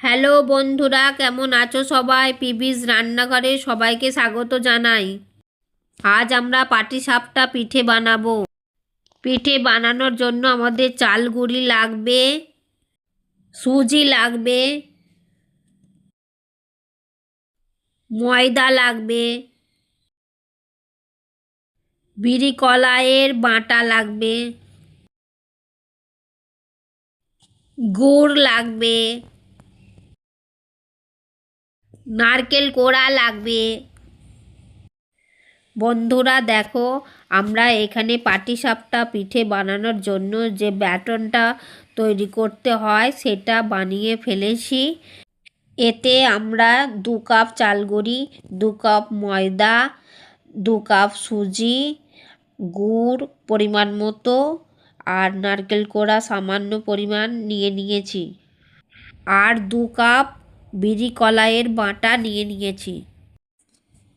Hello বন্ধুরা, কেমন আছো সবাই? পিবিস রান্নাঘরে সবাইকে স্বাগত জানাই। আজ আমরা পাটিসাপটা পিঠে বানাবো। পিঠে বানানোর জন্য আমাদের চাল গুঁড়ি লাগবে, সুজি লাগবে, ময়দা লাগবে, বিরি কলাইয়ের বাটা লাগবে, গুড় লাগবে, নারকেল কোড়া লাগবে। বন্ধুরা দেখো, আমরা এখানে পাটিসাপটা পিঠে বানানোর জন্য যে ব্যাটনটা তৈরি করতে হয় সেটা বানিয়ে ফেলেছি। এতে আমরা 2 কাপ চাল গুঁড়ি, 2 কাপ ময়দা, 2 কাপ সুজি, গুড় পরিমাণ মতো আর নারকেল কোড়া সামান্য পরিমাণ নিয়ে নিয়েছি, আর 2 কাপ বিরি কলাইয়ের বাটা নিয়ে নিয়েছি।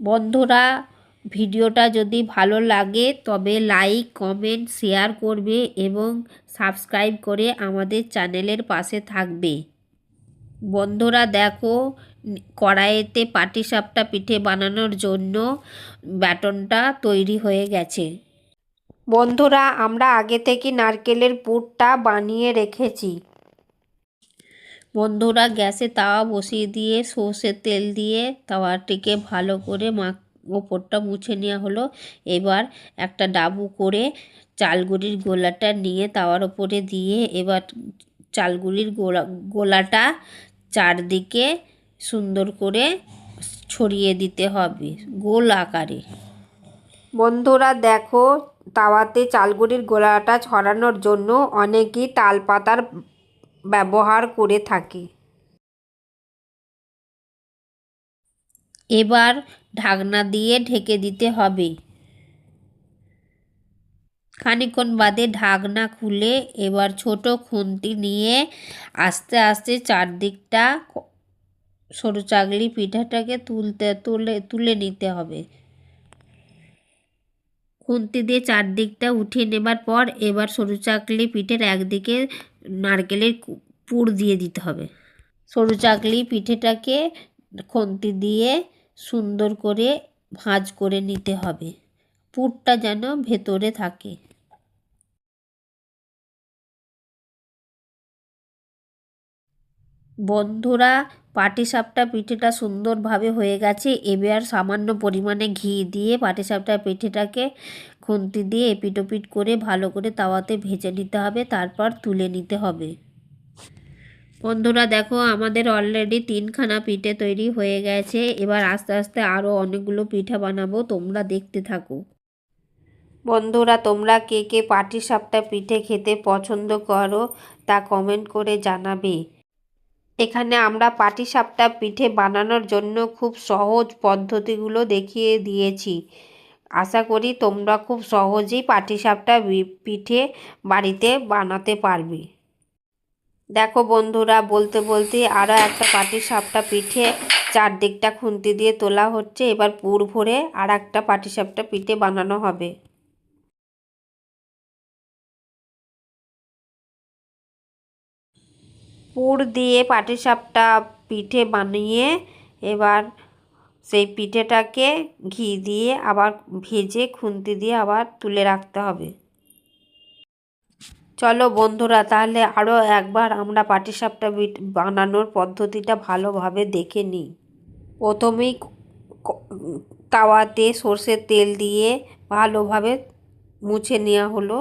বন্ধুরা, ভিডিওটা যদি ভালো লাগে তবে লাইক, কমেন্ট, শেয়ার করবে এবং সাবস্ক্রাইব করে আমাদের চ্যানেলের পাশে থাকবে। বন্ধুরা দেখো, কড়াইতে পাটিসাপটা পিঠে বানানোর জন্য ব্যাটনটা তৈরি হয়ে গেছে। বন্ধুরা, আমরা আগে থেকে নারকেলের পুরটা বানিয়ে রেখেছি। বন্ধুরা, গ্যাসে তাওয়া বসিয়ে দিয়ে সর্ষের তেল দিয়ে তাওয়াটিকে ভালো করে ওপরটা মুছে নেওয়া হলো। এবার একটা ডাবু করে চালগুড়ির গোলাটা নিয়ে তাওয়ার ওপরে দিয়ে এবার চালগুড়ির গোলাটা চারদিকে সুন্দর করে ছড়িয়ে দিতে হবে গোল আকারে। বন্ধুরা দেখো, তাওয়াতে চালগুড়ির গোলাটা ছড়ানোর জন্য অনেকেই তালপাতার ব্যবহার করে থাকে। এবার ঢাকনা দিয়ে ঢেকে দিতে হবে। খানিকক্ষণ বাদে ঢাকনা খুলে এবার ছোট খুন্তি নিয়ে আস্তে আস্তে চারদিকটা সরু চাগলি পিঠাটাকে তুলে নিতে হবে। খুন্তি দিয়ে চারদিকটা উঠিয়ে নেবার পর এবার সরু চাকলি পিঠের একদিকে নারকেলের পুর দিয়ে দিতে হবে। সরু চাকলি পিঠেটাকে খুন্তি দিয়ে সুন্দর করে ভাঁজ করে নিতে হবে, পুরটা যেন ভেতরে থাকে। বন্ধুরা, পাটিসাপটা পিঠেটা সুন্দরভাবে হয়ে গেছে। এবার সামান্য পরিমাণে ঘি দিয়ে পাটিসাপটা পিঠেটাকে খুন্তি দিয়ে এপিট ওপিট করে ভালো করে তাওয়াতে ভেজে নিতে হবে, তারপর তুলে নিতে হবে। বন্ধুরা দেখো, আমাদের অলরেডি 3খানা পিঠে তৈরি হয়ে গেছে। এবার আস্তে আস্তে আরও অনেকগুলো পিঠা বানাবো, তোমরা দেখতে থাকো। বন্ধুরা, তোমরা কে কে পাটিসাপটা পিঠে খেতে পছন্দ করো তা কমেন্ট করে জানাবে। এখানে আমরা পাটিসাপটা পিঠে বানানোর জন্য খুব সহজ পদ্ধতিগুলো দেখিয়ে দিয়েছি। আশা করি তোমরা খুব সহজেই পাটিসাপটা পিঠে বাড়িতে বানাতে পারবে। দেখো বন্ধুরা, বলতে বলতে আরও একটা পাটিসাপটা পিঠে চারদিকটা খুন্তি দিয়ে তোলা হচ্ছে। এবার পুর ভরে আর একটা পাটিসাপটা পিঠে বানানো হবে। পুর দিয়ে পাটিসাপটা পিঠে বানিয়ে এবার সেই পিঠেটাকে ঘি দিয়ে আবার ভেজে খুন্তি দিয়ে আবার তুলে রাখতে হবে। চলো বন্ধুরা, তাহলে আরও একবার আমরা পাটিসাপটা বানানোর পদ্ধতিটা ভালোভাবে দেখে নিই। প্রথমেই তাওয়াতে সর্ষের তেল দিয়ে ভালোভাবে মুছে নেওয়া হলো।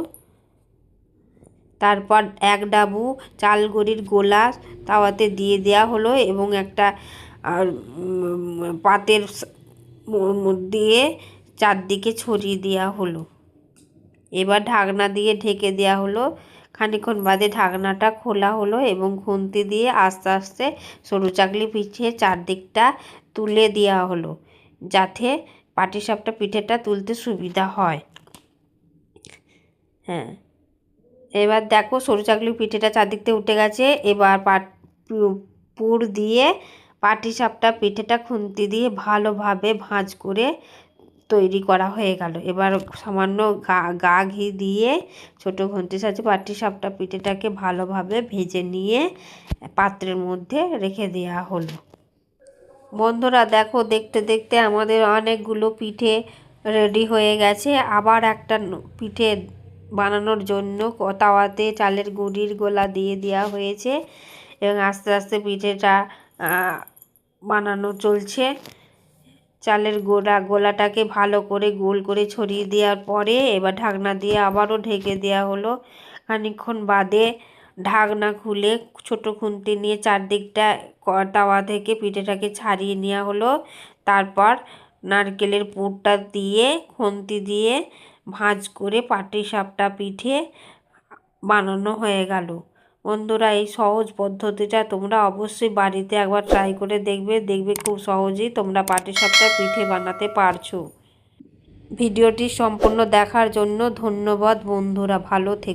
তারপর এক ডাবু চাল গুঁড়ির গোলা তাওয়াতে দিয়ে দেওয়া হলো এবং একটা পাতের দিয়ে চারদিকে ছড়িয়ে দেওয়া হলো। এবার ঢাকনা দিয়ে ঢেকে দেওয়া হলো। খানিকক্ষণ বাদে ঢাকনাটা খোলা হলো এবং খুন্তি দিয়ে আস্তে আস্তে সরু চাকলি পিঠে চারদিকটা তুলে দেওয়া হলো, যাতে পাটিসাপটা পিঠেটা তুলতে সুবিধা হয়। হ্যাঁ, এবার দেখো সরু চাকলি পিঠেটা চারদিকতে উঠে গেছে। এবার পুর দিয়ে পাটিসাপটা পিঠেটা খুন্তি দিয়ে ভালোভাবে ভাঁজ করে তৈরি করা হয়ে গেল। এবার সামান্য গা ঘি দিয়ে ছোটো ঘন্টির সাহায্যে পাটিসাপটা পিঠেটাকে ভালোভাবে ভেজে নিয়ে পাত্রের মধ্যে রেখে দেওয়া হলো। বন্ধুরা দেখো, দেখতে দেখতে আমাদের অনেকগুলো পিঠে রেডি হয়ে গেছে। আবার একটা পিঠে বানানোর জন্য তাওয়াতে চালের গুঁড়ির গোলা দিয়ে দেওয়া হয়েছে এবং আস্তে আস্তে পিঠেটা বানানো চলছে। চালের গোলাটাকে ভালো করে গোল করে ছড়িয়ে দেওয়ার পরে এবার ঢাকনা দিয়ে আবারও ঢেকে দেওয়া হলো। খানিকক্ষণ বাদে ঢাকনা খুলে ছোটো খুন্তি নিয়ে চারদিকটা তাওয়া থেকে পিঠেটাকে ছাড়িয়ে নেওয়া হলো। তারপর নারকেলের পুরটা দিয়ে খুন্তি দিয়ে ভাঁজ করে পাটিসাপটা পিঠে বানানো হয়ে গেল। বন্ধুরা, এই সহজ পদ্ধতিটা তোমরা অবশ্যই বাড়িতে একবার ট্রাই করে দেখবে খুব সহজেই তোমরা পাটিসাপটা পিঠে বানাতে পারছো। ভিডিওটি সম্পূর্ণ দেখার জন্য ধন্যবাদ বন্ধুরা, ভালো থেকো।